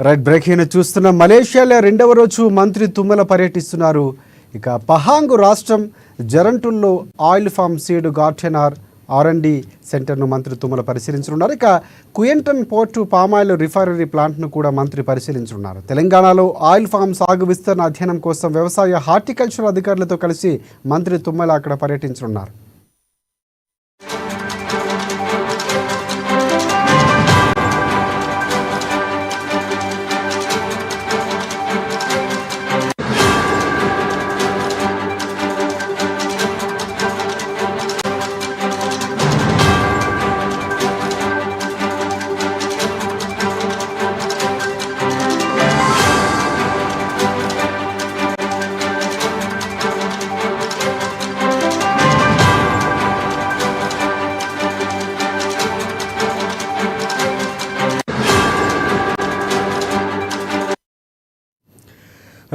Right breaking చూస్తున్న మలేషియాలో రెండవ రోజు మంత్రి తుమ్మల పర్యటిస్తున్నారు. ఇక పహాంగ్ రాష్ట్రం జరంటుల్లో oil palm seed garden R&D సెంటర్ను మంత్రి తుమ్మల పరిశీలించనున్నారు. ఇక కుయంటన్ పోర్టు పామాయిల్ రిఫైనరీ ప్లాంట్ను కూడా మంత్రి పరిశీలించనున్నారు. తెలంగాణలో ఆయిల్ ఫామ్ సాగు విస్తరణ అధ్యయనం కోసం వ్యవసాయ హార్టికల్చర్ అధికారులతో కలిసి మంత్రి తుమ్మల అక్కడ పర్యటించనున్నారు.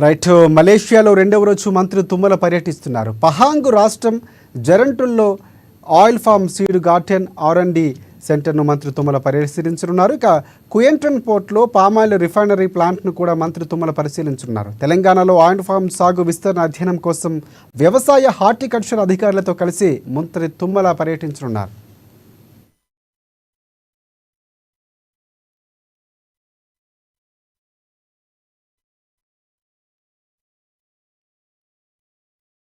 రైట్ మలేషియాలో రెండవ రోజు మంత్రి తుమ్మల పర్యటిస్తున్నారు. పహాంగ్ రాష్ట్రం జరంటుల్లో oil palm seed garden R&D సెంటర్ను మంత్రి తుమ్మల పరిశీలించనున్నారు. ఇక కుయంటన్ పోర్ట్లో పామాయిల్ రిఫైనరీ ప్లాంట్ను కూడా మంత్రి తుమ్మల పరిశీలించనున్నారు. తెలంగాణలో ఆయిల్ ఫామ్ సాగు విస్తరణ అధ్యయనం కోసం వ్యవసాయ హార్టికల్చర్ అధికారులతో కలిసి మంత్రి తుమ్మల పర్యటించనున్నారు.